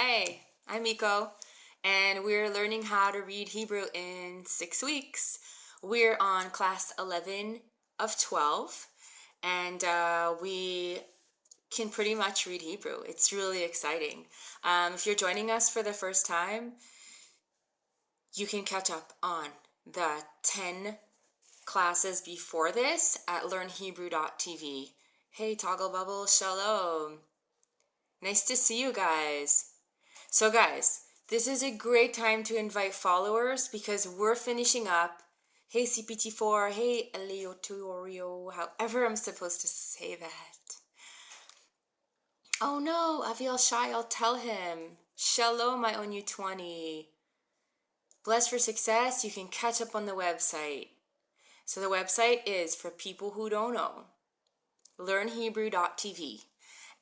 Hey, I'm Miko, and we're learning how to read Hebrew in 6 weeks. We're on class 11 of 12, and we can pretty much read Hebrew. It's really exciting. If you're joining us for the first time, you can catch up on the 10 classes before this at learnhebrew.tv. Hey, Toggle Bubble, shalom. Nice to see you guys. So guys, this is a great time to invite followers because we're finishing up. Hey CPT4, hey Eleotorio, however I'm supposed to say that. Oh no, Aviel Shai, I'll tell him. Shalom, my own U20. Blessed for success, you can catch up on the website. So the website is, for people who don't know, learnhebrew.tv.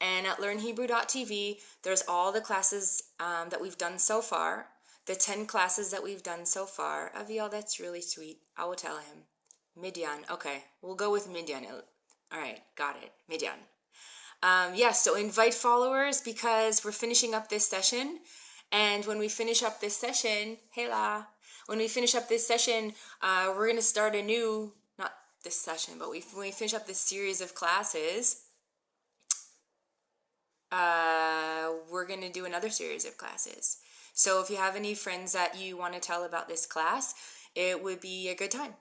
And at learnhebrew.tv, there's all the classes that we've done so far, the 10 classes that we've done so far. Aviel, that's really sweet. I will tell him. Midian. Okay, we'll go with Midian. All right, got it. Midian. So invite followers because we're finishing up this session. And when we finish up this session, when we finish up this session, we're going to start a new, not this session, but when we finish up this series of classes, we're going to do another series of classes. So if you have any friends that you want to tell about this class, it would be a good time.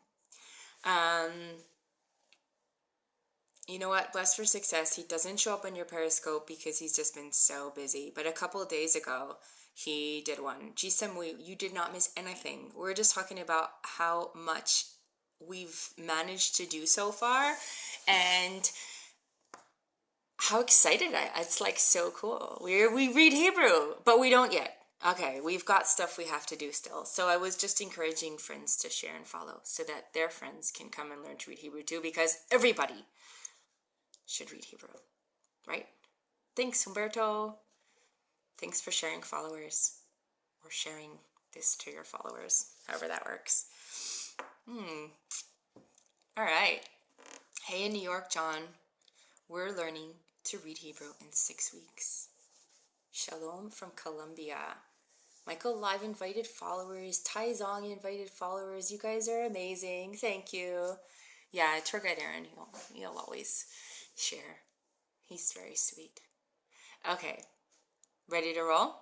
You know what? Blessed for success. He doesn't show up on your Periscope because he's just been so busy. But a couple of days ago, he did one. Jisam, you did not miss anything. We're just talking about how much we've managed to do so far. And how excited it's like so cool. We read Hebrew, but we don't yet. Okay, we've got stuff we have to do still. So I was just encouraging friends to share and follow so that their friends can come and learn to read Hebrew too, because everybody should read Hebrew, right? Thanks, Humberto. Thanks for sharing followers, or sharing this to your followers, however that works. All right. Hey, in New York, John, we're learning to read Hebrew in 6 weeks. Shalom from Colombia. Michael Live invited followers. Tai Zong invited followers. You guys are amazing. Thank you. Yeah, tour guide Aaron, he'll always share. He's very sweet. Okay, ready to roll?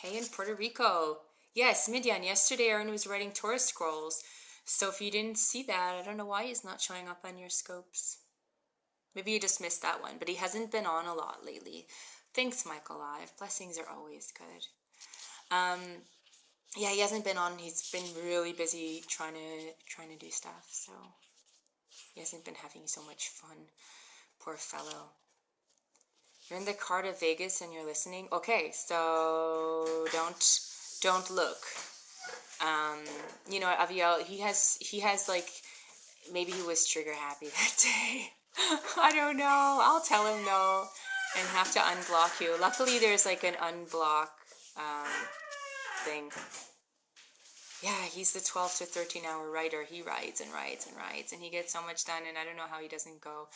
Hey, in Puerto Rico. Yes, Midian, yesterday Aaron was writing Torah scrolls. So if you didn't see that, I don't know why he's not showing up on your scopes. Maybe you just missed that one, but he hasn't been on a lot lately. Thanks, Michael Live. Blessings are always good. Yeah, he hasn't been on. He's been really busy trying to do stuff, so he hasn't been having so much fun. Poor fellow. You're in the car to Vegas and you're listening? Okay, so don't look. You know, Aviel, he has like, maybe he was trigger happy that day. I don't know. I'll tell him no and have to unblock you. Luckily, there's like an unblock thing. Yeah, he's the 12 to 13 hour writer. He writes and writes and writes, and he gets so much done, and I don't know how he doesn't go,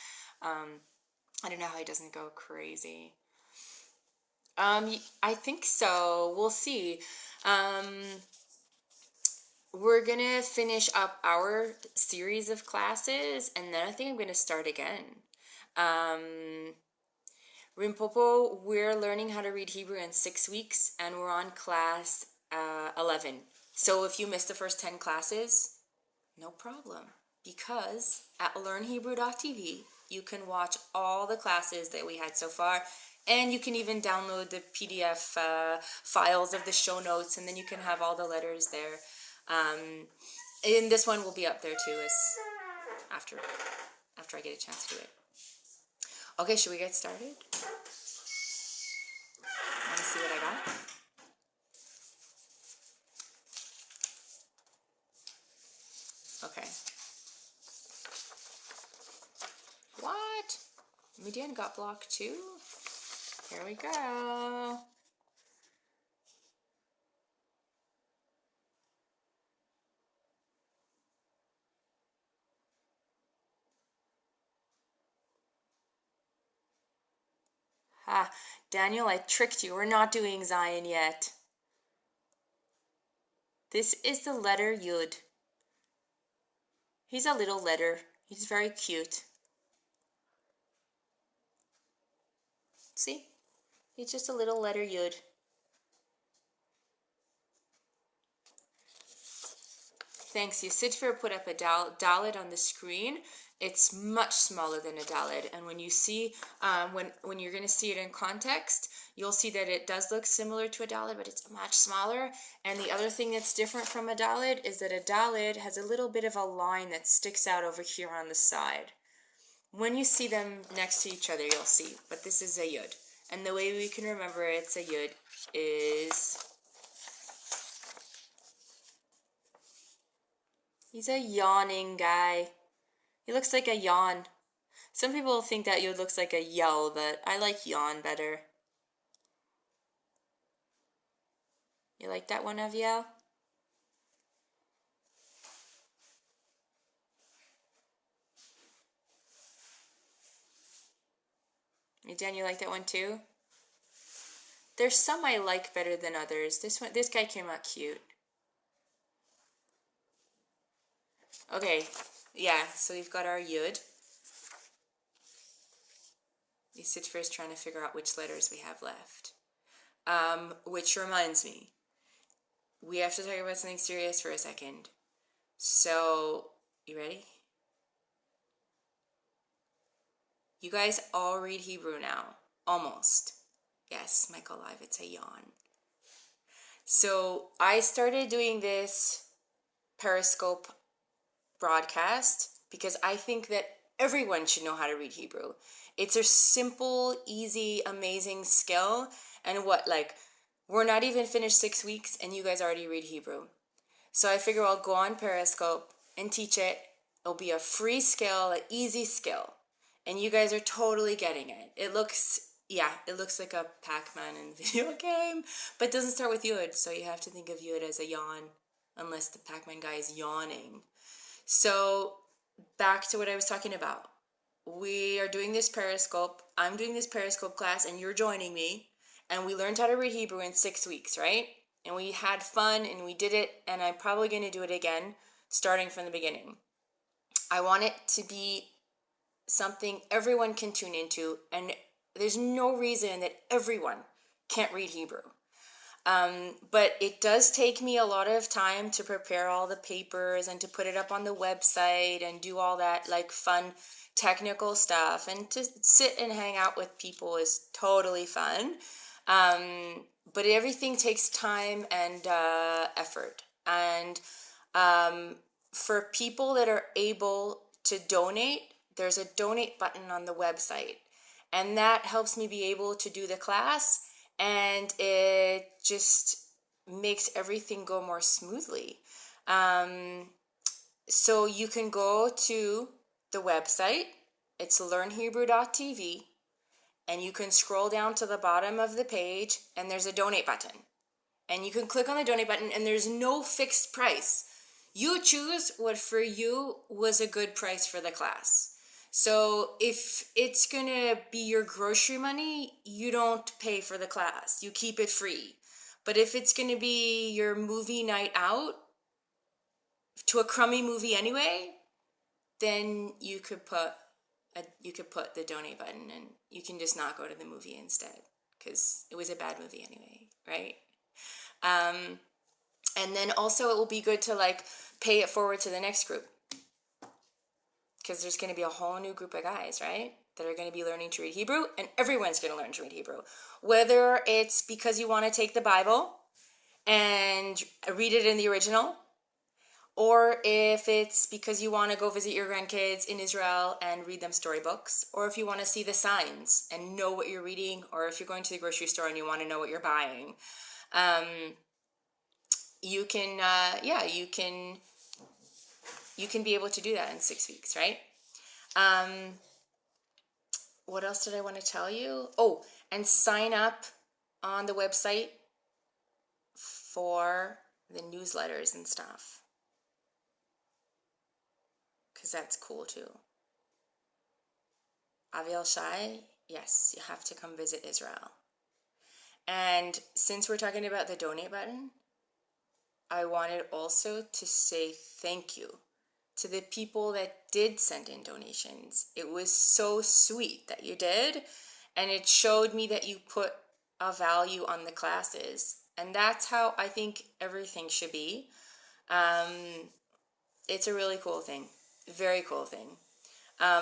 crazy. I think so. We'll see. We're going to finish up our series of classes, and then I think I'm going to start again. Rimpopo, we're learning how to read Hebrew in 6 weeks, and we're on class 11. So if you missed the first 10 classes, no problem, because at learnhebrew.tv, you can watch all the classes that we had so far, and you can even download the PDF files of the show notes, and then you can have all the letters there. And this one will be up there too, as after I get a chance to do it. Okay, should we get started? Want to see what I got? Okay. What? Midian got blocked too? Here we go. Daniel, I tricked you. We're not doing Zion yet. This is the letter Yud. He's a little letter. He's very cute. See? He's just a little letter Yud. Thanks. Yusidfer put up a Dalet on the screen. It's much smaller than a Dalet, and when you see, when you're going to see it in context, you'll see that it does look similar to a Dalet, but it's much smaller. And the other thing that's different from a Dalet is that a Dalet has a little bit of a line that sticks out over here on the side. When you see them next to each other, you'll see. But this is a Yud, and the way we can remember it's a Yud is. He's a yawning guy. He looks like a yawn. Some people think that Yod looks like a yell, but I like yawn better. You like that one, Aviel? Hey, Dan, you like that one too? There's some I like better than others. This guy came out cute. Okay, yeah, so we've got our Yud. Sitfer is trying to figure out which letters we have left. Which reminds me, we have to talk about something serious for a second. So, you ready? You guys all read Hebrew now. Almost. Yes, Michael Live, it's a yawn. So, I started doing this Periscope broadcast because I think that everyone should know how to read Hebrew. It's a simple, easy, amazing skill. And we're not even finished 6 weeks and you guys already read Hebrew. So I figure I'll go on Periscope and teach it. It'll be a free skill, an easy skill. And you guys are totally getting it. It looks like a Pac-Man in the video game, but it doesn't start with Yud. So you have to think of Yud as a yawn, unless the Pac-Man guy is yawning. So back to what I was talking about. We are doing this Periscope. I'm doing this Periscope class and you're joining me. And we learned how to read Hebrew in 6 weeks, right? And we had fun and we did it. And I'm probably going to do it again, starting from the beginning. I want it to be something everyone can tune into. And there's no reason that everyone can't read Hebrew. But it does take me a lot of time to prepare all the papers and to put it up on the website and do all that fun technical stuff, and to sit and hang out with people is totally fun. But everything takes time and effort. And for people that are able to donate, there's a donate button on the website, and that helps me be able to do the class. And it just makes everything go more smoothly. So you can go to the website. It's learnhebrew.tv. And you can scroll down to the bottom of the page, and there's a donate button. And you can click on the donate button, and there's no fixed price. You choose what for you was a good price for the class. So if it's going to be your grocery money, you don't pay for the class. You keep it free. But if it's going to be your movie night out to a crummy movie anyway, then you could put the donate button, and you can just not go to the movie instead because it was a bad movie anyway, right? And then also it will be good to pay it forward to the next group. Because there's going to be a whole new group of guys, right, that are going to be learning to read Hebrew, and everyone's going to learn to read Hebrew. Whether it's because you want to take the Bible and read it in the original, or if it's because you want to go visit your grandkids in Israel and read them storybooks, or if you want to see the signs and know what you're reading, or if you're going to the grocery store and you want to know what you're buying, you can be able to do that in 6 weeks, right? What else did I want to tell you? Oh, and sign up on the website for the newsletters and stuff, because that's cool too. Aviel Shai, Yes, you have to come visit Israel. And since we're talking about the donate button, I wanted also to say thank you to the people that did send in donations. It was so sweet that you did, and it showed me that you put a value on the classes. And that's how I think everything should be. It's a really cool thing. Very cool thing.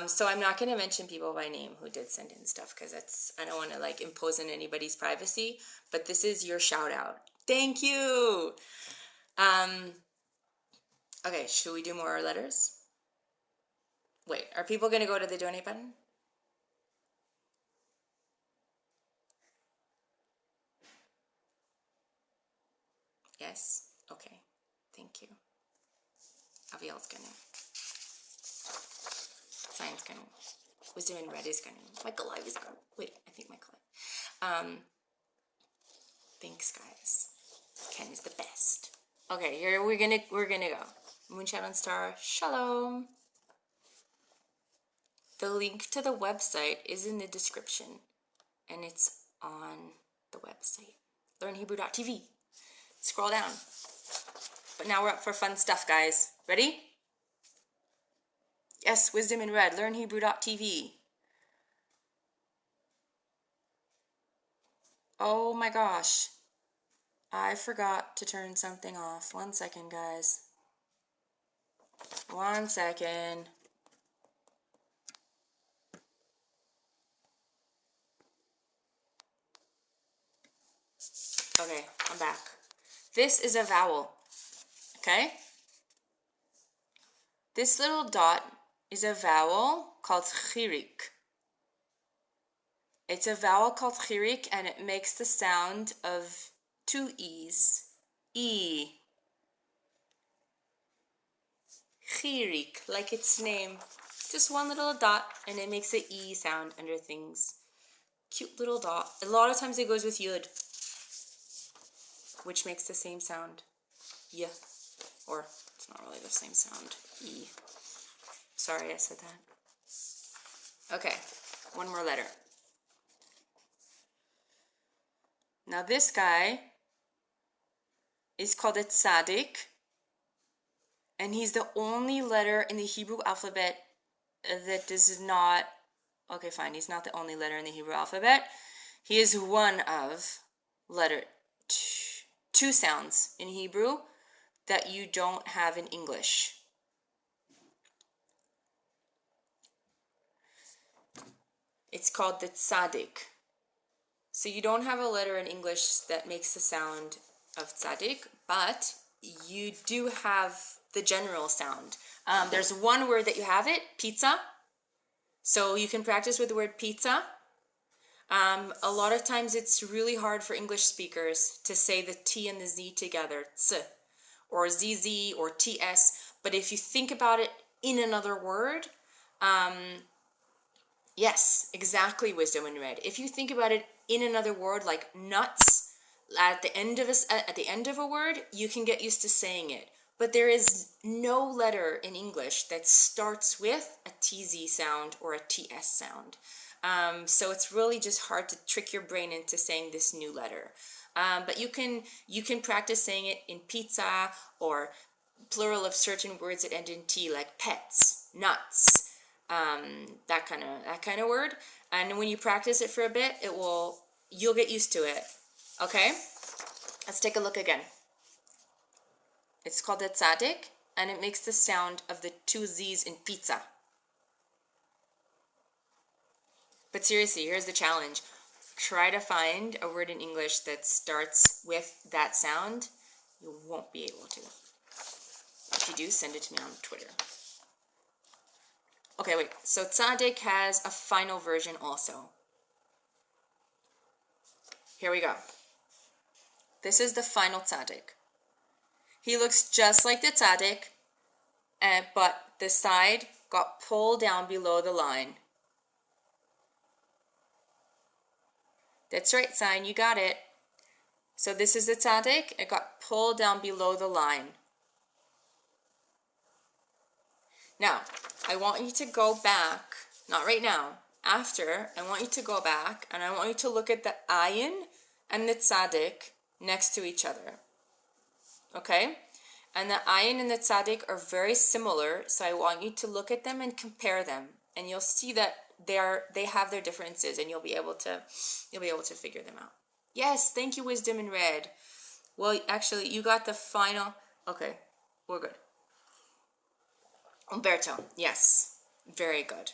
So I'm not going to mention people by name who did send in stuff because I don't want to like impose on anybody's privacy, but this is your shout out. Thank you. Okay, should we do more letters? Wait, are people going to go to the donate button? Yes? Okay. Thank you. Aviel's going to. Sign's going to. Wisdom in Red is going to. Michael Live is going to. Wait, I think Michael Live. Thanks, guys. Ken is the best. Okay, here we're gonna go. Moonshine and Star, shalom. The link to the website is in the description, and it's on the website. LearnHebrew.tv. Scroll down. But now we're up for fun stuff, guys. Ready? Yes, Wisdom in Red. LearnHebrew.tv. Oh my gosh. I forgot to turn something off. 1 second, guys. 1 second. Okay, I'm back. This is a vowel. Okay? This little dot is a vowel called chirik. It's a vowel called chirik, and it makes the sound of 2 E's. E. Chirik, like its name. Just one little dot, and it makes the E sound under things. Cute little dot. A lot of times it goes with yud, which makes the same sound. Yeah. Or, it's not really the same sound. E. Sorry I said that. Okay, one more letter. Now this guy is called a sadic, and he's the only letter in the Hebrew alphabet that does not, okay fine, he's not the only letter in the Hebrew alphabet. He is one of two sounds in Hebrew that you don't have in English. It's called the tzadik. So you don't have a letter in English that makes the sound of tzadik, but you do have the general sound. There's one word that you have it, pizza. So you can practice with the word pizza. A lot of times it's really hard for English speakers to say the T and the Z together, ts, or ZZ, or TS. But if you think about it in another word, yes, exactly, Wisdom in Red. If you think about it in another word, like nuts, at the end of a word, you can get used to saying it. But there is no letter in English that starts with a TZ sound or a TS sound. So it's really just hard to trick your brain into saying this new letter. But you can practice saying it in pizza, or plural of certain words that end in T, like pets, nuts, that kind of word. And when you practice it for a bit, you'll get used to it. Okay? Let's take a look again. It's called a tzadik, and it makes the sound of the 2 Z's in pizza. But seriously, here's the challenge. Try to find a word in English that starts with that sound. You won't be able to. If you do, send it to me on Twitter. Okay, wait. So tzadik has a final version also. Here we go. This is the final tzadik. He looks just like the tzadik, but the side got pulled down below the line. That's right, sign, you got it. So this is the tzadik. It got pulled down below the line. Now, I want you to go back, not right now, after, I want you to go back and I want you to look at the ayin and the sadic next to each other. Okay? And the ayin and the sadic are very similar, so I want you to look at them and compare them. And you'll see that they have their differences, and you'll be able to figure them out. Yes, thank you, Wisdom in Red. Well, actually, you got the final. Okay, we're good. Umberto, yes, very good.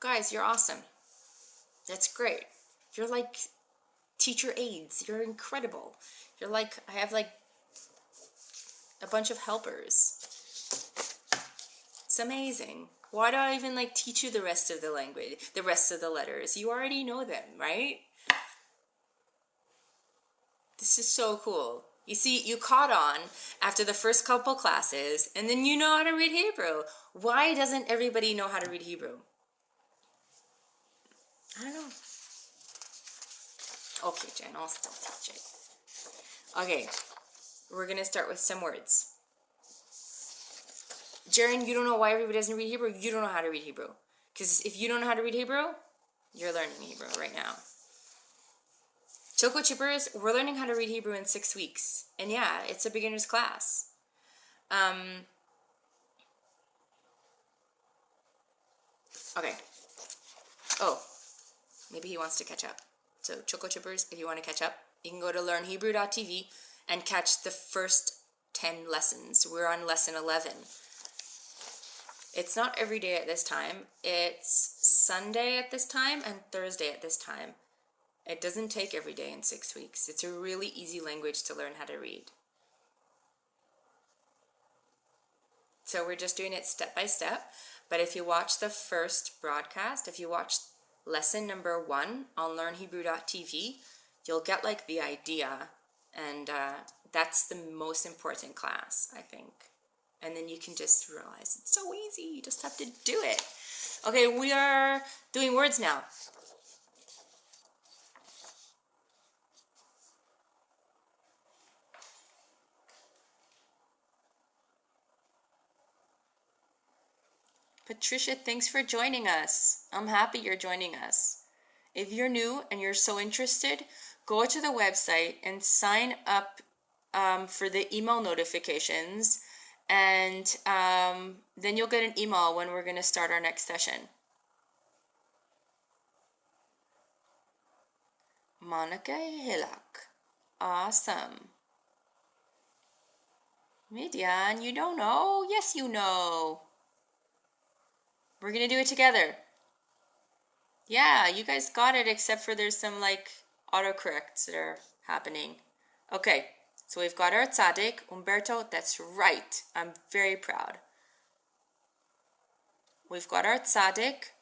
Guys, you're awesome. That's great. You're like teacher aides. You're incredible. You're like, I have like a bunch of helpers. It's amazing. Why do I even like teach you the rest of the language, the rest of the letters? You already know them, right? This is so cool. You see, you caught on after the first couple classes, and then you know how to read Hebrew. Why doesn't everybody know how to read Hebrew? I don't know. Okay, Jen, I'll still teach it. Okay, we're going to start with some words. Jaren, you don't know why everybody doesn't read Hebrew? You don't know how to read Hebrew. Because if you don't know how to read Hebrew, you're learning Hebrew right now. Choco Chippers, we're learning how to read Hebrew in 6 weeks. And yeah, it's a beginner's class. Okay. Oh, maybe he wants to catch up. So Choco Chippers, if you want to catch up, you can go to learnhebrew.tv and catch the first 10 lessons. We're on lesson 11. It's not every day at this time. It's Sunday at this time and Thursday at this time. It doesn't take every day in 6 weeks. It's a really easy language to learn how to read. So we're just doing it step by step. But if you watch the first broadcast, if you watch lesson number 1 on learnhebrew.tv, you'll get like the idea. And that's the most important class, I think. And then you can just realize it's so easy. You just have to do it. Okay, we are doing words now. Patricia, thanks for joining us. I'm happy you're joining us. If you're new and you're so interested, go to the website and sign up for the email notifications. And then you'll get an email when we're going to start our next session. Monica Hilak. Awesome. Midian, you don't know? Yes, you know. We're going to do it together. Yeah, you guys got it, except for there's some like autocorrects that are happening. Okay, so we've got our tzaddik. Umberto, that's right. I'm very proud. We've got our tzaddik.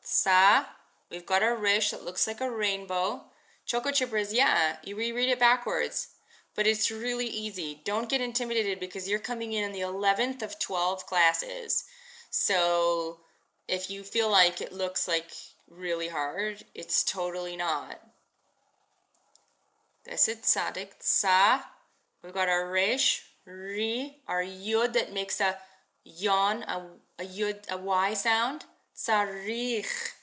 Tza. We've got our rish that looks like a rainbow. Choco Chippers, yeah, you reread it backwards. But it's really easy. Don't get intimidated because you're coming in the 11th of 12 classes. So if you feel like it looks like really hard, it's totally not. That's it, tzaddik, tza. We've got our resh, ri, our yud that makes a yon, a yud, a y sound. Tzarich,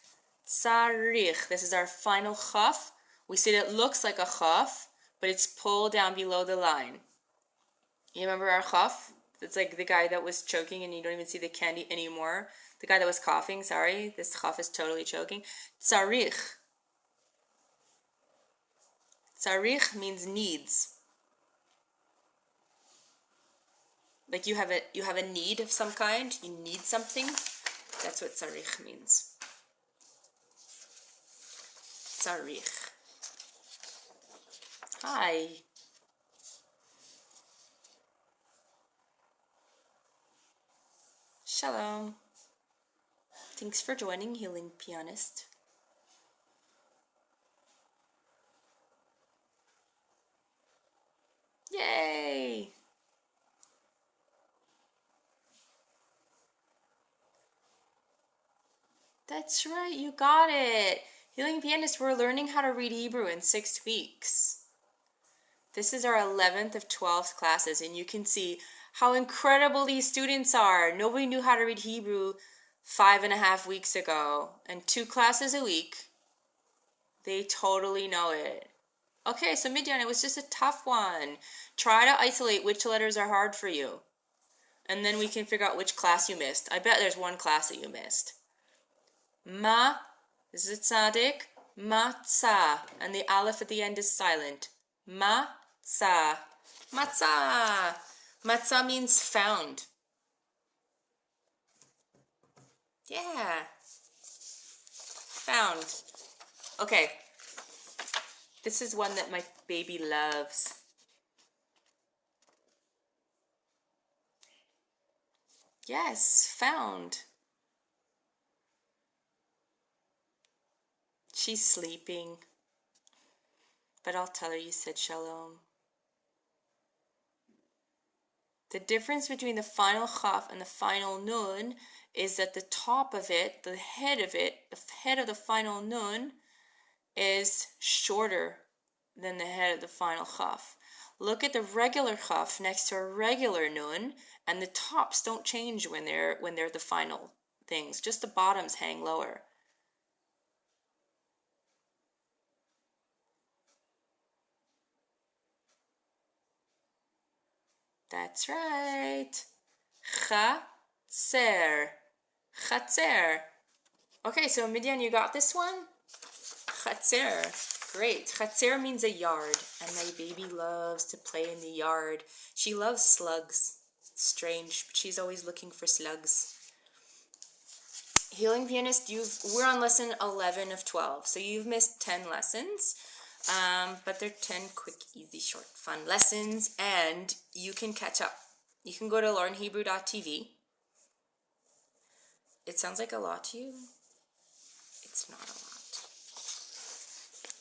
tzarich. This is our final chaf. We said it looks like a chaf, but it's pulled down below the line. You remember our chaf? It's like the guy that was choking and you don't even see the candy anymore. The guy that was coughing, sorry. This chaf is totally choking. Tzarich. Tzarich means needs. Like you have a need of some kind. You need something. That's what tzarich means. Tzarich. Hi. Shalom. Thanks for joining, Healing Pianist. Yay! That's right, you got it. Healing Pianist, we're learning how to read Hebrew in 6 weeks. This is our 11th of 12 classes, and you can see how incredible these students are. Nobody knew how to read Hebrew 5.5 weeks ago and 2 classes a week, they totally know it. Okay, so Midian, it was just a tough one. Try to isolate which letters are hard for you. And then we can figure out which class you missed. I bet there's one class that you missed. Ma, this is sadic. Matzah. And the aleph at the end is silent. Matzah. Matzah. Matzah means found. Yeah. Found. Okay. This is one that my baby loves. Yes, found. She's sleeping. But I'll tell her you said shalom. The difference between the final chaf and the final nun is that the top of it, the head of the final nun is shorter than the head of the final chaf. Look at the regular chaf next to a regular nun, and the tops don't change when they're the final things. Just the bottoms hang lower. That's right. Chatzer. Chatzer. Okay, so Midian, you got this one? Chatzer. Great. Chatzer means a yard, and my baby loves to play in the yard. She loves slugs. It's strange, but she's always looking for slugs. Healing Pianist, we're on lesson 11 of 12, so you've missed 10 lessons. But they're 10 quick, easy, short, fun lessons, and you can catch up. You can go to learnhebrew.tv. It sounds like a lot to you. It's not a lot.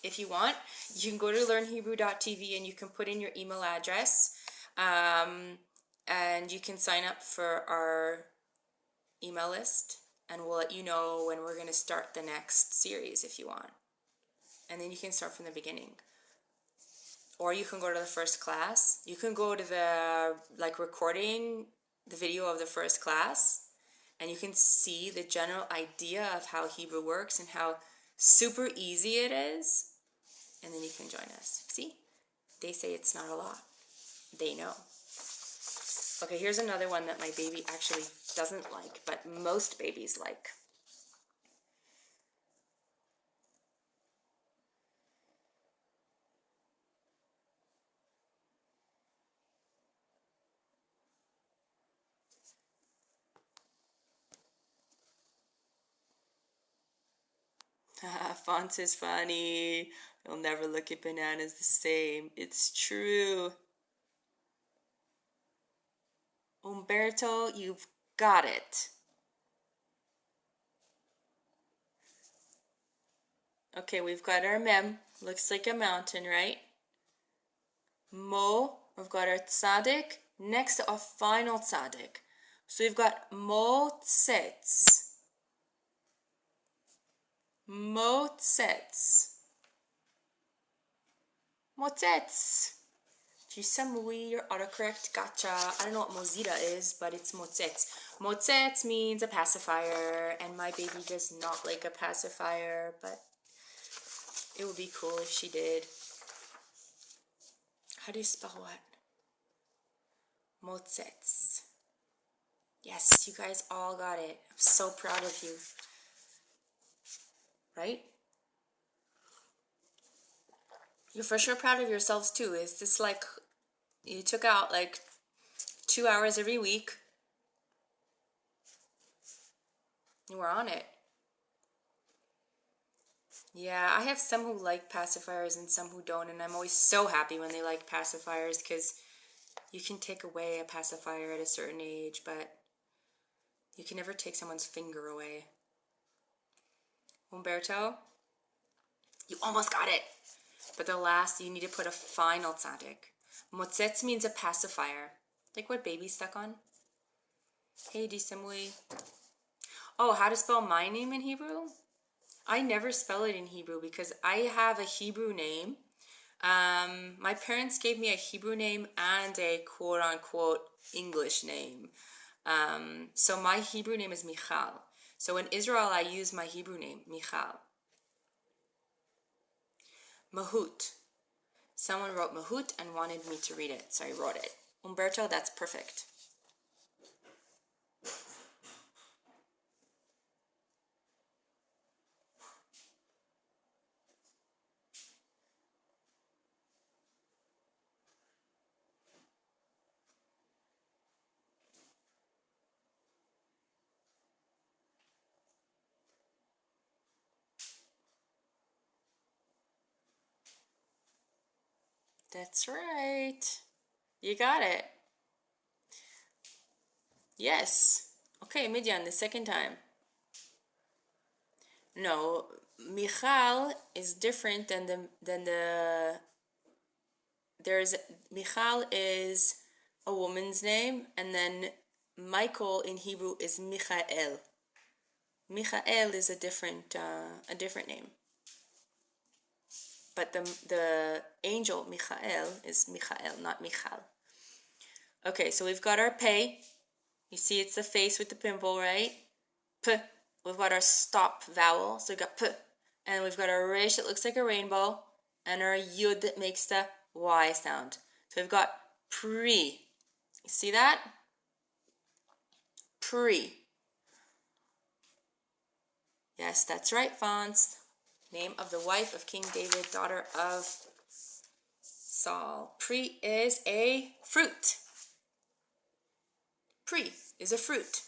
If you want, you can go to learnhebrew.tv and you can put in your email address, and you can sign up for our email list, and we'll let you know when we're going to start the next series if you want. And then you can start from the beginning. Or you can go to the first class. You can go to the recording, the video of the first class, and you can see the general idea of how Hebrew works and how super easy it is. And then you can join us. See? They say it's not a lot. They know. Okay, here's another one that my baby actually doesn't like, but most babies like. Fonts is funny. You'll never look at bananas the same. It's true. Umberto, you've got it. Okay, we've got our mem. Looks like a mountain, right? Mo, we've got our tzaddik next to a final tzaddik. So we've got motzetz. Motzetz. Motzetz. Jisamui, your autocorrect, gotcha. I don't know what mozita is, but it's motzetz. Motzetz means a pacifier, and my baby does not like a pacifier, but it would be cool if she did. How do you spell what? Motzetz. Yes, you guys all got it. I'm so proud of you. Right? You're for sure proud of yourselves too. Is this like you took out like 2 hours every week? You were on it. Yeah, I have some who like pacifiers and some who don't, and I'm always so happy when they like pacifiers because you can take away a pacifier at a certain age, but you can never take someone's finger away. Umberto, you almost got it. But the last, you need to put a final tzaddik. Motzetz means a pacifier. Like what baby's stuck on. Hey, Disamui. Oh, how to spell my name in Hebrew? I never spell it in Hebrew because I have a Hebrew name. My parents gave me a Hebrew name and a quote-unquote English name. So my Hebrew name is Michal. So in Israel, I use my Hebrew name, Michal. Mahut. Someone wrote Mahut and wanted me to read it, so I wrote it. Umberto, that's perfect. That's right. You got it. Yes. Okay, Midian, the second time. No, Michal is different than the there's Michal is a woman's name, and then Michael in Hebrew is Michael. Michael is a different name. But the angel Michael is Michael, not Michal. Okay, so we've got our pei. You see it's the face with the pimple, right? P. We've got our stop vowel, so we've got p. And we've got our resh that looks like a rainbow, and our yud that makes the y sound. So we've got pre. You see that? Pre. Yes, that's right, Fons. Name of the wife of King David, daughter of Saul. Pre is a fruit. Pre is a fruit.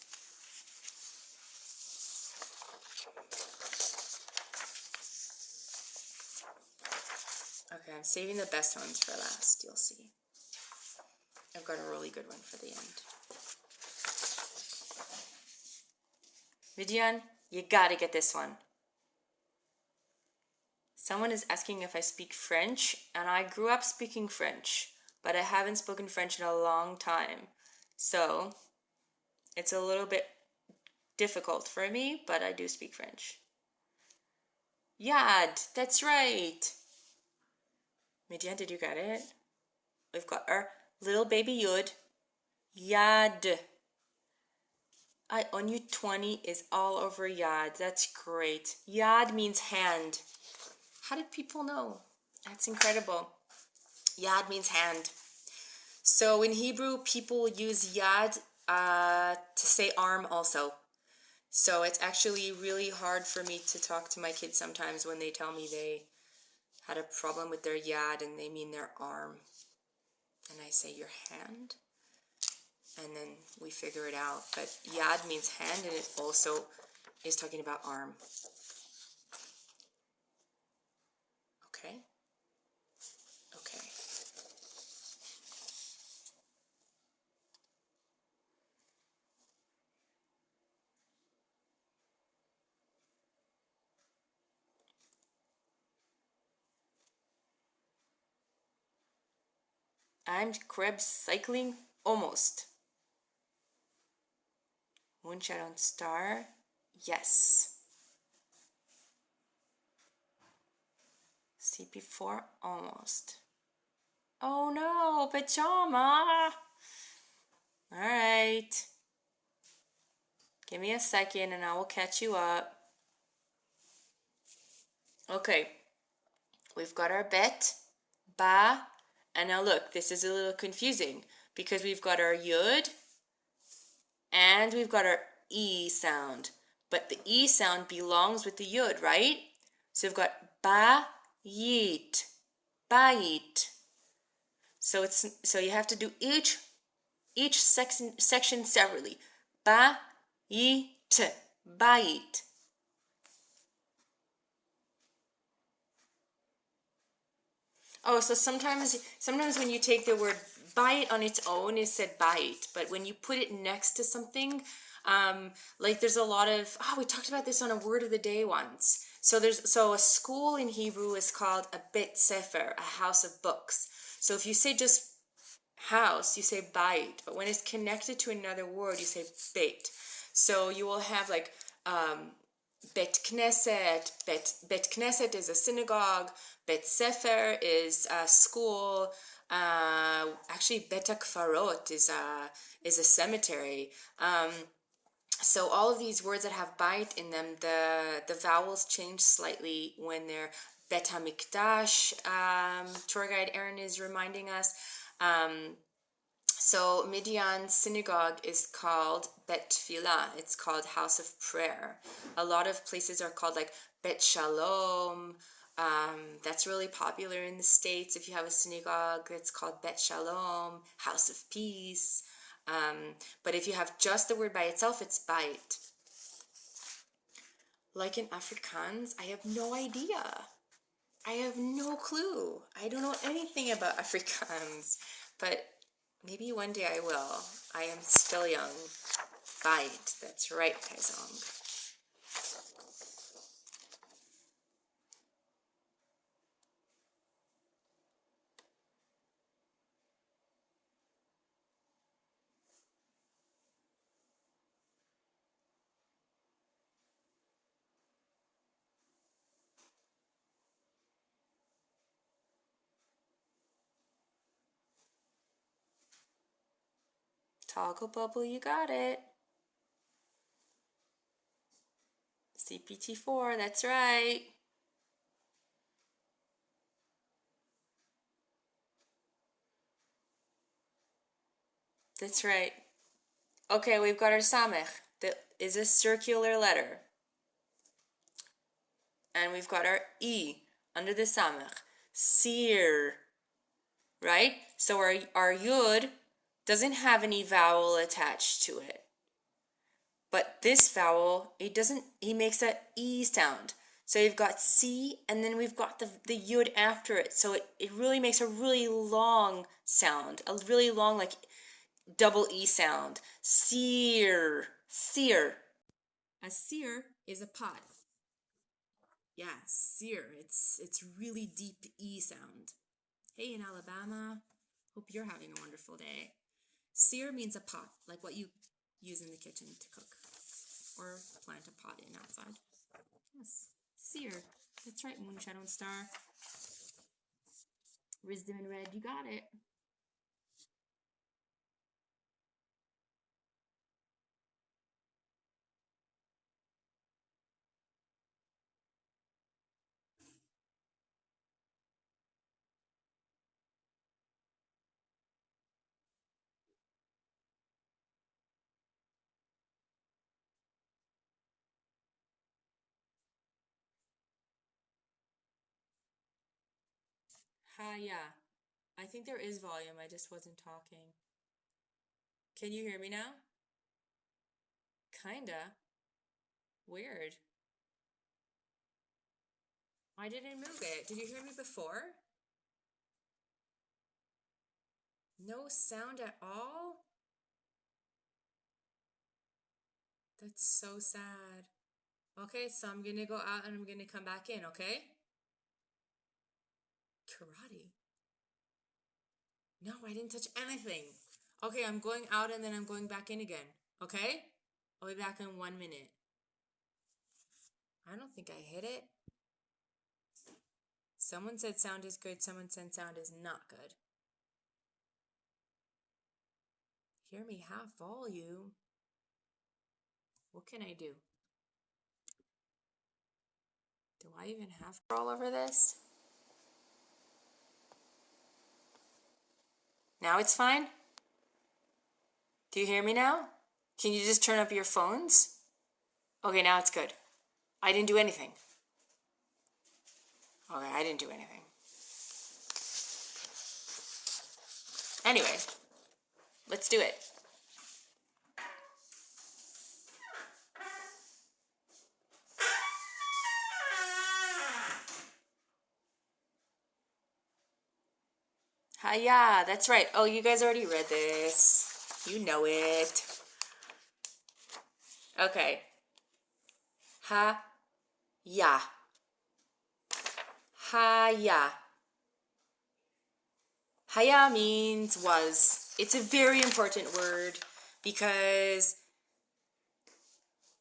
Okay, I'm saving the best ones for last, you'll see. I've got a really good one for the end. Midian, you gotta get this one. Someone is asking if I speak French, and I grew up speaking French, but I haven't spoken French in a long time. So, it's a little bit difficult for me, but I do speak French. Yad, that's right. Midian, did you get it? We've got our little baby Yud. Yad. I on you 20 is all over Yad. That's great. Yad means hand. How did people know? That's incredible. Yad means hand. So in Hebrew, people use Yad to say arm also. So it's actually really hard for me to talk to my kids sometimes when they tell me they had a problem with their Yad and they mean their arm. And I say your hand. And then we figure it out. But Yad means hand, and it also is talking about arm. Okay? Okay. I'm Krebs cycling almost. Moonshot on star. Yes. CP4 almost. Oh no, pajama. All right. Give me a second and I will catch you up. Okay. We've got our bet, ba, and now look, this is a little confusing because we've got our yud and we've got our e sound. But the e sound belongs with the yud, right? So we've got ba, yit, bayit. So you have to do each section separately. Ba, yit, bayit. Oh, so sometimes when you take the word bite on its own, it's said bite, but when you put it next to something, like there's a lot of, we talked about this on a word of the day once. So a school in Hebrew is called a bet sefer, a house of books. So if you say just house, you say bait, but when it's connected to another word, you say beit. So you will have like Bet Knesset. Bet Knesset is a synagogue. Bet Sefer is a school. Actually, Bet Kfarot is a cemetery. So all of these words that have bite in them, the vowels change slightly when they're Bet HaMikdash. Tour guide Aaron is reminding us. So Midian's synagogue is called Bet Tfilah. It's called House of Prayer. A lot of places are called like Bet Shalom. That's really popular in the States. If you have a synagogue, it's called Bet Shalom, House of Peace. But if you have just the word by itself, it's Bait. Like in Afrikaans, I have no idea. I have no clue. I don't know anything about Afrikaans, but maybe one day I will. I am still young. Bite. That's right, Kaisong. Toggle bubble, you got it. CPT4, that's right. That's right. Okay, we've got our samech. That is a circular letter. And we've got our E under the samech. Seer. Right? So our yud doesn't have any vowel attached to it. But this vowel, he makes that E sound. So you've got C, and then we've got the yud after it. So it really makes a really long sound, a really long, like, double E sound. Seer, seer. A seer is a pot. Yeah, seer. It's really deep E sound. Hey, in Alabama, hope you're having a wonderful day. Seer means a pot, like what you use in the kitchen to cook or plant a pot in outside. Yes, seer. That's right, Moon, Shadow, and Star. Wisdom in red, you got it. Ha, yeah. I think there is volume, I just wasn't talking. Can you hear me now? Kinda. Weird. I didn't move it. Did you hear me before? No sound at all? That's so sad. Okay, so I'm gonna go out and I'm gonna come back in, okay? Karate? No, I didn't touch anything. Okay, I'm going out and then I'm going back in again, okay? I'll be back in 1 minute. I don't think I hit it. Someone said sound is good, someone said sound is not good. Hear me half volume. What can I do? Do I even have control over this? Now it's fine? Do you hear me now? Can you just turn up your phones? Okay, now it's good. I didn't do anything. Okay, I didn't do anything. Anyway, let's do it. Hiya, that's right. Oh, you guys already read this. You know it. Okay. Ha, ya. Haya. Haya means was. It's a very important word because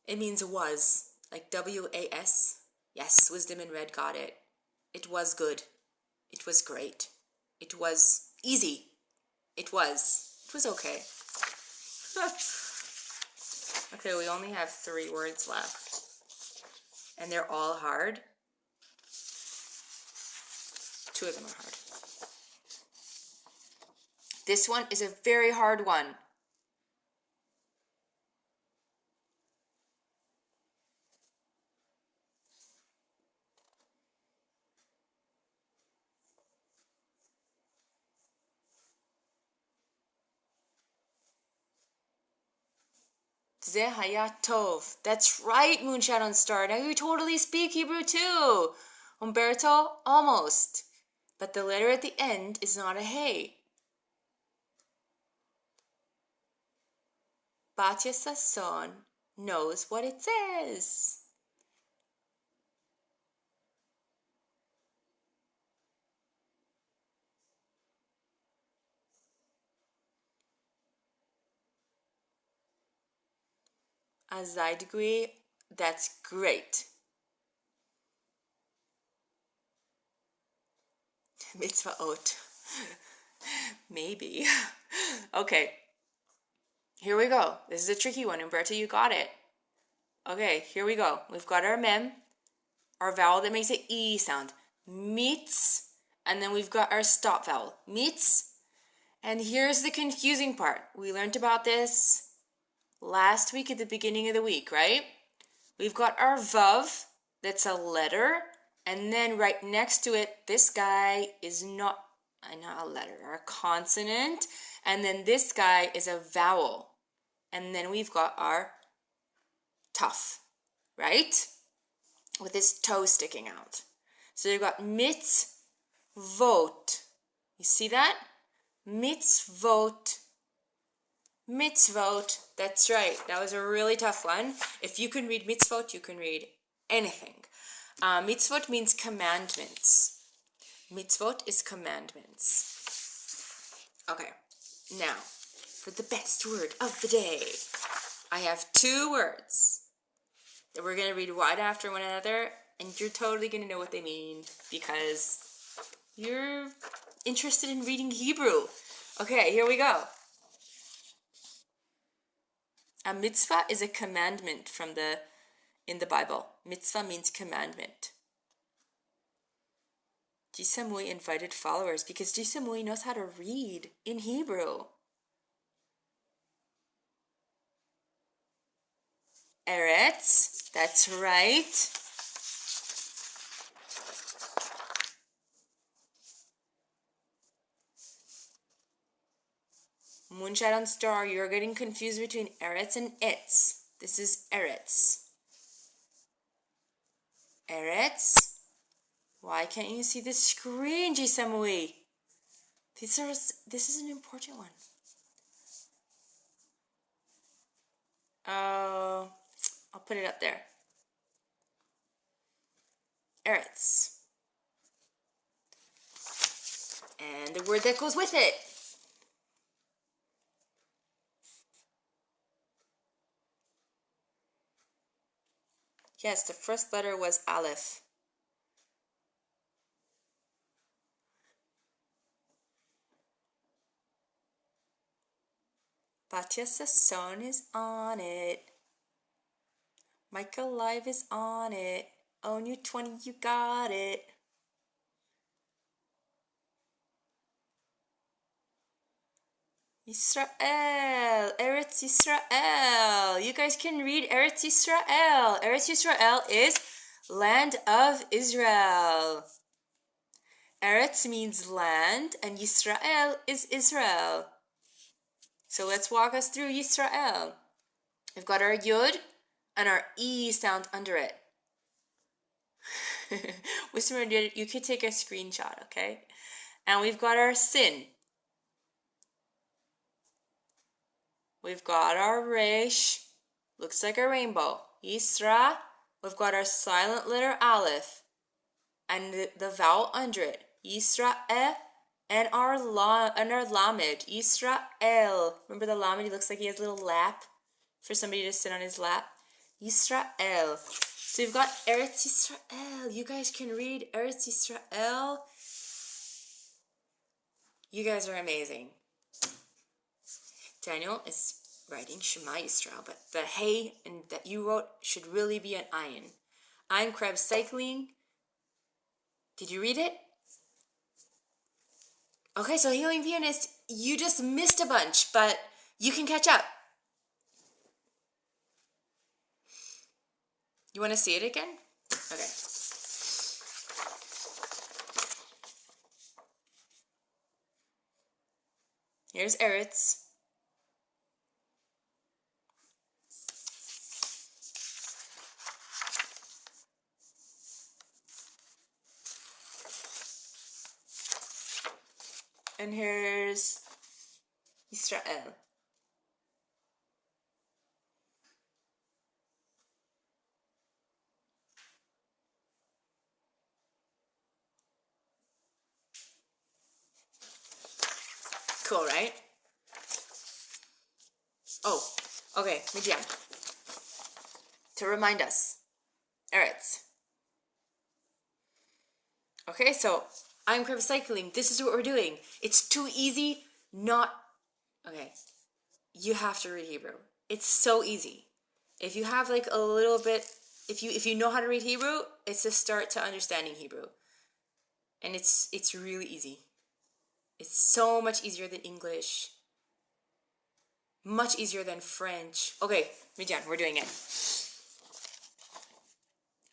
it means was. Like W-A-S. Yes, wisdom in red got it. It was good. It was great. It was easy. It was. It was okay. Okay, we only have 3 words left. And they're all hard. 2 of them are hard. This one is a very hard one. Ze haya tov. That's right, Moonshadow and Star. Now you totally speak Hebrew too. Umberto, almost. But the letter at the end is not a hey. Batya Sasson knows what it says. Azaidgui, that's great. Mitzvahot. Maybe. Okay. Here we go. This is a tricky one. Umberto, you got it. Okay, here we go. We've got our mem, our vowel that makes an E sound. Mitz. And then we've got our stop vowel. Mitz. And here's the confusing part. We learned about this last week at the beginning of the week, right? We've got our vav, that's a letter, and then right next to it, this guy is not a letter, or a consonant, and then this guy is a vowel. And then we've got our tough, right? With his toe sticking out. So you've got mitzvot. You see that? Mitzvot. Mitzvot. That's right. That was a really tough one. If you can read mitzvot, you can read anything. Mitzvot means commandments. Mitzvot is commandments. Okay. Now, for the best word of the day, I have 2 words that we're going to read right after one another, and you're totally going to know what they mean because you're interested in reading Hebrew. Okay, here we go. A mitzvah is a commandment in the Bible. Mitzvah means commandment. Jisamui invited followers because Jisamui knows how to read in Hebrew. Eretz, that's right. Moonshine and Star, you're getting confused between Eretz and Etz. This is Eretz. Eretz? Why can't you see the screen, Jisamui? This is an important one. Oh, I'll put it up there. Eretz. And the word that goes with it. Yes, the first letter was Aleph. Batya Sasson is on it. Michael Live is on it. Own you 20, you got it. Yisrael, Eretz Yisrael. You guys can read Eretz Yisrael. Eretz Yisrael is land of Israel. Eretz means land, and Yisrael is Israel. So let's walk us through Yisrael. We've got our Yud and our E sound under it. Whisper, you could take a screenshot, okay? And we've got our Sin. We've got our Resh, looks like a rainbow. Yisra, we've got our silent letter Aleph, and the vowel under it. Yisra-e, and our Lamed. Yisrael. Remember the Lamed? He looks like he has a little lap for somebody to sit on his lap. Yisrael. So we've got Eretz Yisrael. You guys can read Eretz Yisrael. You guys are amazing. Daniel is writing Shema Yisrael, but the hey and that you wrote should really be an ayin. Ein Krebs cycling. Did you read it? Okay, so healing pianist, you just missed a bunch, but you can catch up. You want to see it again? Okay. Here's Eretz. And here's Israel. Cool, right? Oh, okay, Midian. To remind us, Eretz. Okay, so I'm crab cycling. This is what we're doing. It's too easy, not... Okay, you have to read Hebrew. It's so easy. If you have like a little bit, if you know how to read Hebrew, it's a start to understanding Hebrew. And it's really easy. It's so much easier than English. Much easier than French. Okay, Midian, we're doing it.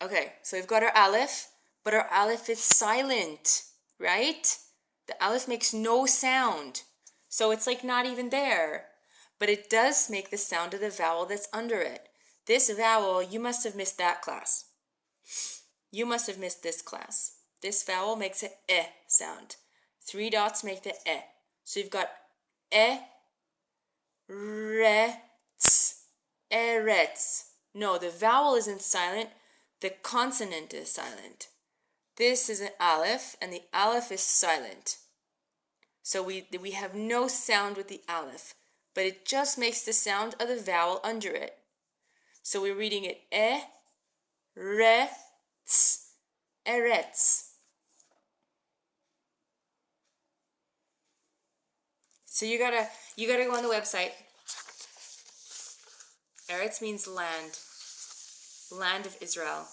Okay, so we've got our Aleph, but our Aleph is silent, right? The Aleph makes no sound. So it's like not even there. But it does make the sound of the vowel that's under it. This vowel, you must have missed that class. You must have missed this class. This vowel makes an eh sound. 3 dots make the eh. So you've got eh, re, ts, eretz. No, the vowel isn't silent. The consonant is silent. This is an aleph, and the aleph is silent. So we have no sound with the aleph, but it just makes the sound of the vowel under it. So we're reading it re, ts, eretz. So you gotta go on the website. Eretz means land, land of Israel.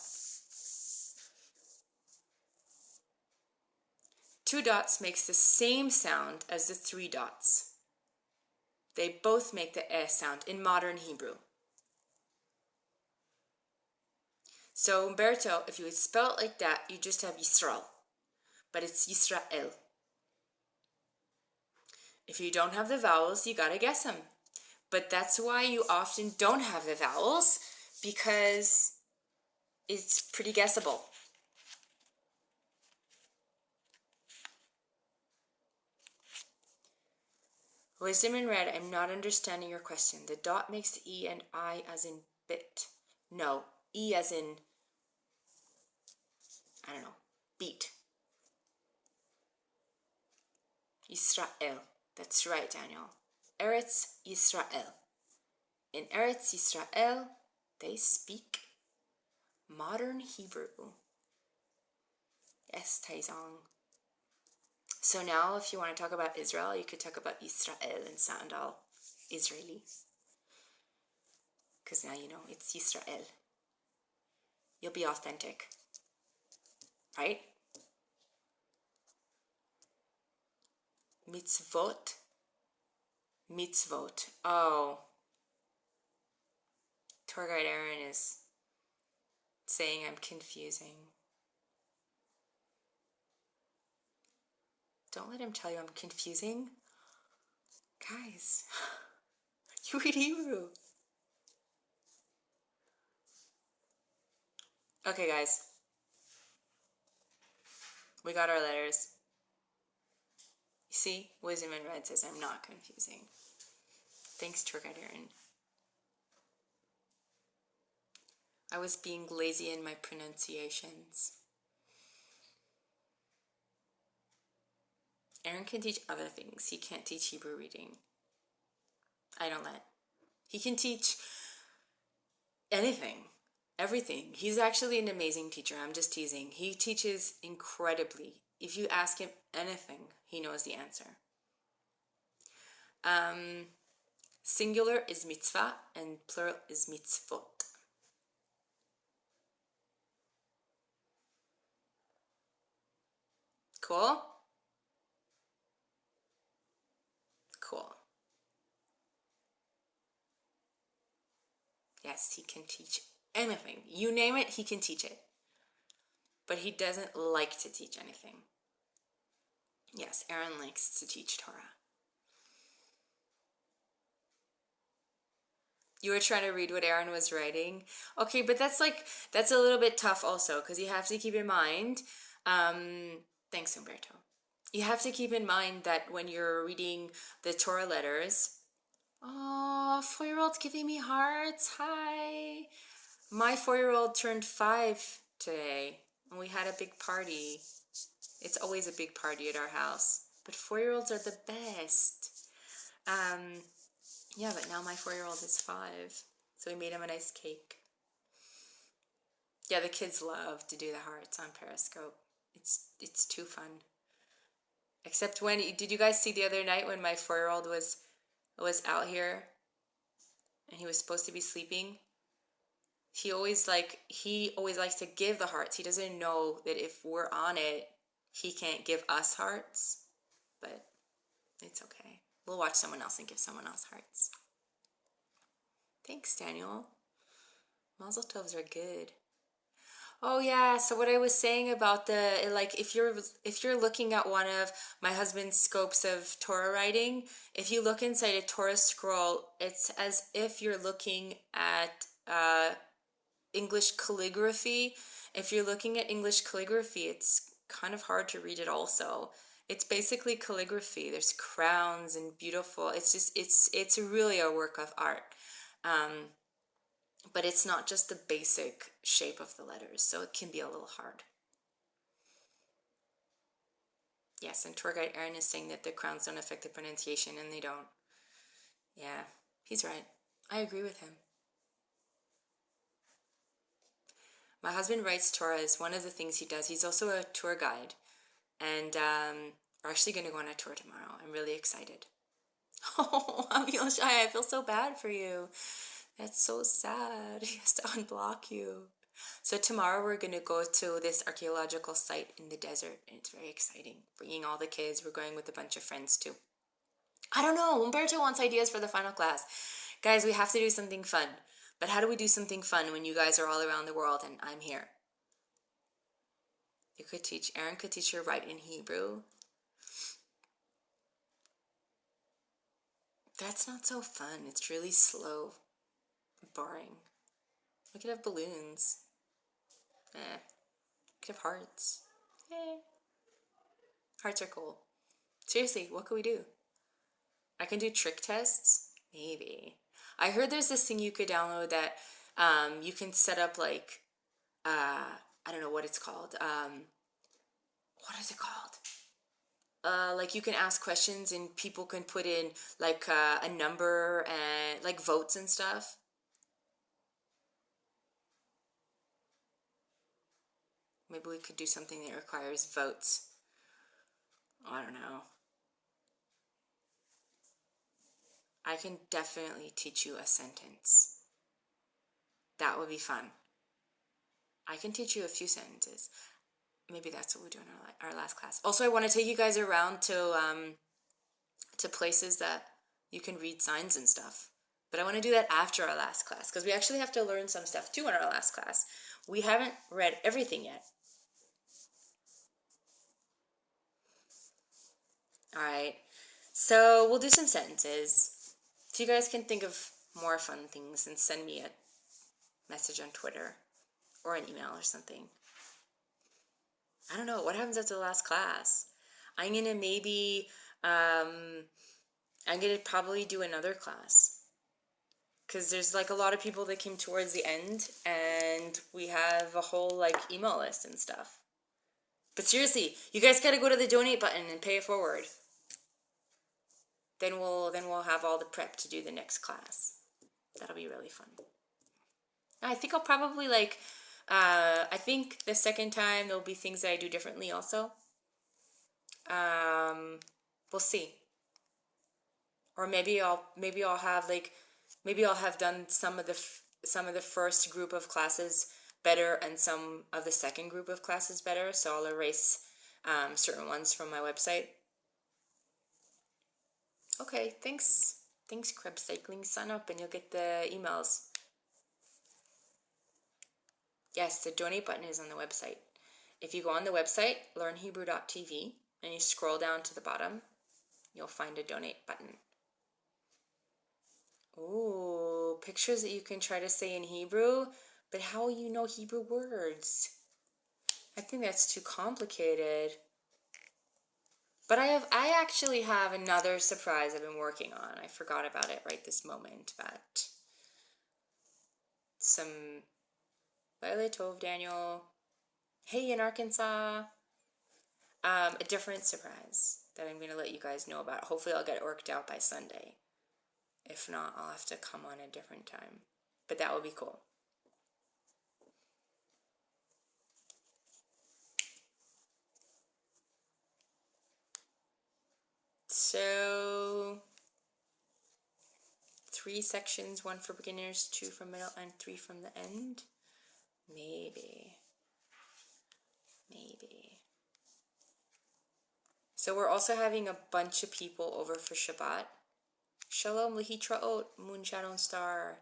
2 dots makes the same sound as the 3 dots. They both make the eh sound in modern Hebrew. So Umberto, if you would spell it like that, you just have Yisrael, but it's Yisrael. If you don't have the vowels, you gotta guess them. But that's why you often don't have the vowels, because it's pretty guessable. Wisdom in red, I'm not understanding your question. The dot makes the E and I as in bit. No, E as in, I don't know, beat. Yisrael. That's right, Daniel. Eretz Yisrael. In Eretz Yisrael, they speak modern Hebrew. Yes, Taizong. So now, if you want to talk about Israel, you could talk about Yisrael and sound all Israeli. Because now you know it's Yisrael. You'll be authentic. Right? Mitzvot. Mitzvot. Oh. Tour guide Aaron is saying I'm confusing. Don't let him tell you I'm confusing. Guys, you read Hebrew. Okay, guys. We got our letters. You see, Wisdom in Red says I'm not confusing. Thanks, tour guide Aaron. I was being lazy in my pronunciations. Aaron can teach other things. He can't teach Hebrew reading. I don't let. He can teach anything, everything. He's actually an amazing teacher. I'm just teasing. He teaches incredibly. If you ask him anything, he knows the answer. Singular is mitzvah and plural is mitzvot. Cool? Cool. Yes, he can teach anything. You name it, he can teach it. But he doesn't like to teach anything. Yes, Aaron likes to teach Torah. You were trying to read what Aaron was writing. Okay, but that's a little bit tough also, because you have to keep in mind, thanks Humberto. You have to keep in mind that when you're reading the Torah letters, oh, 4-year-old's giving me hearts, hi. My 4-year-old turned 5 today, and we had a big party. It's always a big party at our house, but 4-year-olds are the best. Yeah, but now my 4-year-old is 5, so we made him a nice cake. Yeah, the kids love to do the hearts on Periscope. It's too fun. Except when, did you guys see the other night when my 4-year-old was out here and he was supposed to be sleeping? He always likes to give the hearts. He doesn't know that if we're on it, he can't give us hearts, but it's okay. We'll watch someone else and give someone else hearts. Thanks, Daniel. Mazel tovs are good. Oh yeah, so what I was saying about if you're looking at one of my husband's scopes of Torah writing, if you look inside a Torah scroll, it's as if you're looking at English calligraphy. If you're looking at English calligraphy, it's kind of hard to read it also. It's basically calligraphy. There's crowns and beautiful. It's really a work of art. But it's not just the basic shape of the letters, so it can be a little hard. Yes, and tour guide Aaron is saying that the crowns don't affect the pronunciation, and they don't. Yeah, he's right. I agree with him. My husband writes Torah is one of the things he does. He's also a tour guide, and we're actually going to go on a tour tomorrow. I'm really excited. Oh, I feel so bad for you. That's so sad. He has to unblock you. So tomorrow we're going to go to this archaeological site in the desert, and it's very exciting. Bringing all the kids. We're going with a bunch of friends too. I don't know. Umberto wants ideas for the final class. Guys, we have to do something fun. But how do we do something fun when you guys are all around the world and I'm here? Aaron could teach her write in Hebrew. That's not so fun. It's really slow. Boring. We could have balloons. We could have hearts. Hearts are cool. Seriously, what could we do? I can do trick tests? Maybe. I heard there's this thing you could download that you can set up I don't know what it's called. What is it called? You can ask questions and people can put in a number and votes and stuff. Maybe we could do something that requires votes. I don't know. I can definitely teach you a sentence. That would be fun. I can teach you a few sentences. Maybe that's what we do in our last class. Also, I want to take you guys around to places that you can read signs and stuff. But I want to do that after our last class because we actually have to learn some stuff too in our last class. We haven't read everything yet. All right. So we'll do some sentences. So you guys can think of more fun things and send me a message on Twitter or an email or something. I don't know. What happens after the last class? I'm going to probably do another class. Because there's a lot of people that came towards the end and we have a whole email list and stuff. But seriously, you guys got to go to the donate button and pay it forward. Then we'll have all the prep to do the next class. That'll be really fun. I think I'll probably I think the second time there'll be things that I do differently also. We'll see. Or maybe I'll have done some of the first group of classes better and some of the second group of classes better. So I'll erase certain ones from my website. Okay, thanks. Thanks, Crab Cycling. Sign up and you'll get the emails. Yes, the donate button is on the website. If you go on the website, learnhebrew.tv, and you scroll down to the bottom, you'll find a donate button. Ooh, pictures that you can try to say in Hebrew, but how will you know Hebrew words? I think that's too complicated. But I actually have another surprise I've been working on. I forgot about it right this moment, but some Laila Tov, Daniel. Hey, in Arkansas. A different surprise that I'm going to let you guys know about. Hopefully I'll get it worked out by Sunday. If not, I'll have to come on a different time. But that would be cool. So, 3 sections, 1 for beginners, 2 from middle, and 3 from the end. Maybe. So we're also having a bunch of people over for Shabbat. Shalom lehitraot, moon shadow star.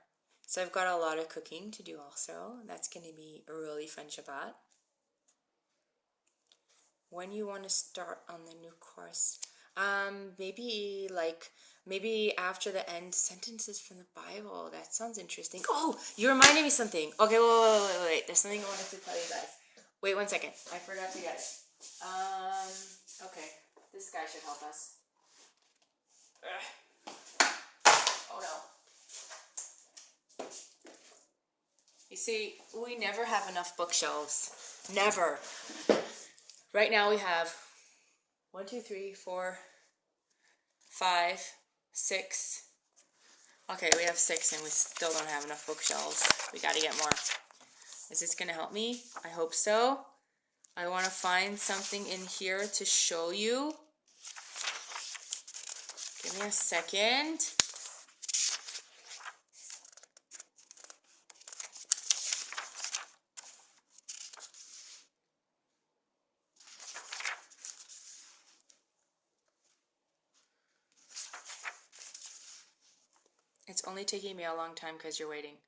So I've got a lot of cooking to do also. That's going to be a really fun Shabbat. When you want to start on the new course? Maybe after the end sentences from the Bible. That sounds interesting. Oh, you reminded me something. Okay, wait. There's something I wanted to tell you guys. Wait 1 second. I forgot to get it. Okay. This guy should help us. Oh no. You see, we never have enough bookshelves. Never. Right now we have 1, 2, 3, 4, 5, 6. Okay, we have 6 and we still don't have enough bookshelves. We gotta get more. Is this gonna help me? I hope so. I want to find something in here to show you. Give me a second. It's only taking me a long time because you're waiting.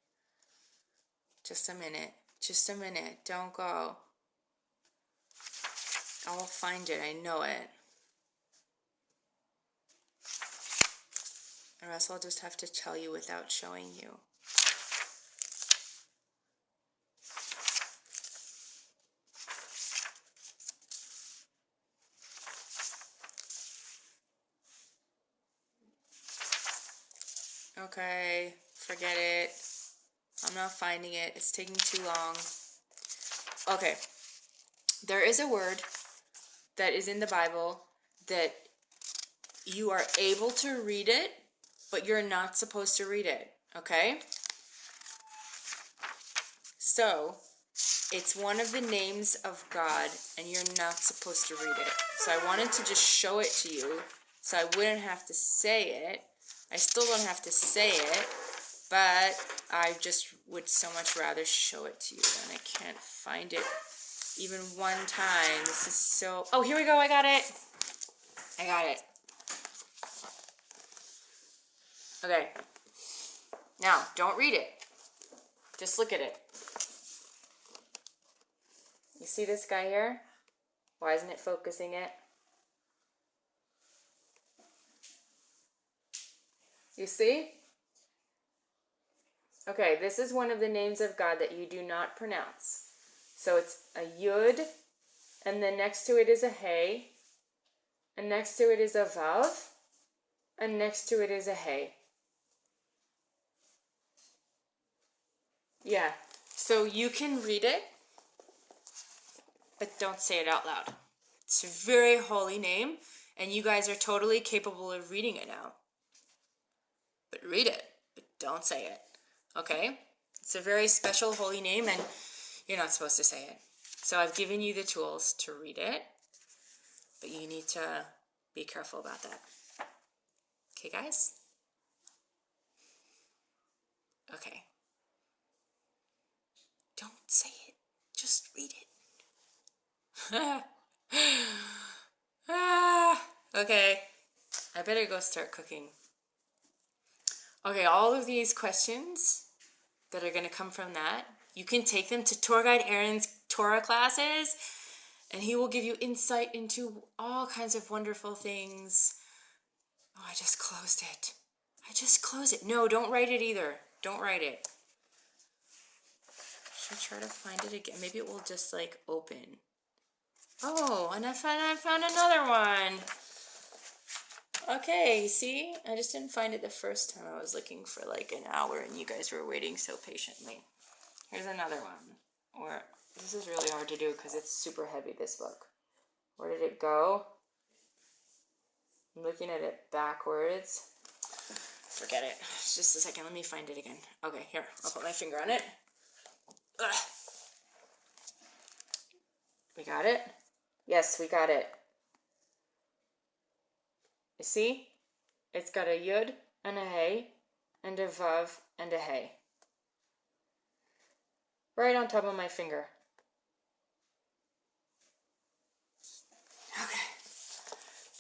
Just a minute. Just a minute. Don't go. I will find it. I know it. Or else I'll just have to tell you without showing you. Okay, forget it. I'm not finding it. It's taking too long. Okay. There is a word that is in the Bible that you are able to read it, but you're not supposed to read it. Okay? So, it's one of the names of God, and you're not supposed to read it. So I wanted to just show it to you so I wouldn't have to say it. I still don't have to say it, but I just would so much rather show it to you, and I can't find it even one time. This is so... Oh, here we go. I got it. Okay. Now, don't read it. Just look at it. You see this guy here? Why isn't it focusing it? You see? Okay, this is one of the names of God that you do not pronounce. So it's a Yud, and then next to it is a Hey, and next to it is a Vav, and next to it is a Hey. Yeah, so you can read it, but don't say it out loud. It's a very holy name, and you guys are totally capable of reading it now. But read it, but don't say it. Okay? It's a very special holy name, and you're not supposed to say it. So I've given you the tools to read it, but you need to be careful about that. Okay, guys? Okay. Don't say it. Just read it. Okay. I better go start cooking. Okay, all of these questions that are going to come from that, you can take them to Tour Guide Aaron's Torah classes, and he will give you insight into all kinds of wonderful things. Oh, I just closed it. I just closed it. No, don't write it either. Don't write it. Should I try to find it again? Maybe it will just like open. Oh, and I found another one. Okay, see? I just didn't find it the first time. I was looking for like an hour and you guys were waiting so patiently. Here's another one. Where this is really hard to do because it's super heavy, this book. Where did it go? I'm looking at it backwards. Forget it. Just a second. Let me find it again. Okay, here. I'll put my finger on it. Ugh. We got it? Yes, we got it. You see? It's got a yud and a hey and a vav and a hey. Right on top of my finger. Okay.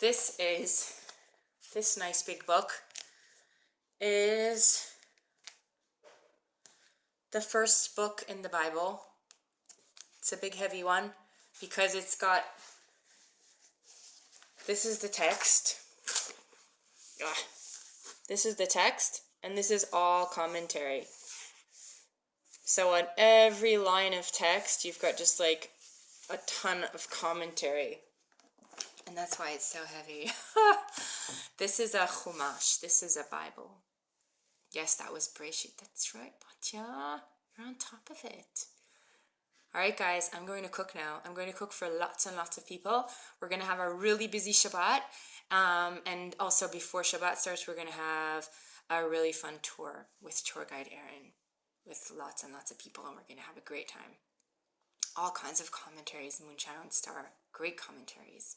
This nice big book is the first book in the Bible. It's a big heavy one because it's got, this is the text. Ugh. This is the text and this is all commentary. So on every line of text, you've got just like a ton of commentary. And that's why it's so heavy. This is a Chumash. This is a Bible. Yes, that was Breshit. That's right, Batya. You're on top of it. All right, guys, I'm going to cook now. I'm going to cook for lots and lots of people. We're going to have a really busy Shabbat. And also before Shabbat starts, we're going to have a really fun tour with Tour Guide Aaron with lots and lots of people, and we're going to have a great time. All kinds of commentaries, Moonshine and Star. Great commentaries.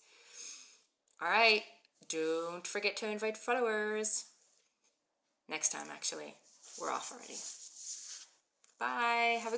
All right, don't forget to invite followers. Next time, actually. We're off already. Bye. Have a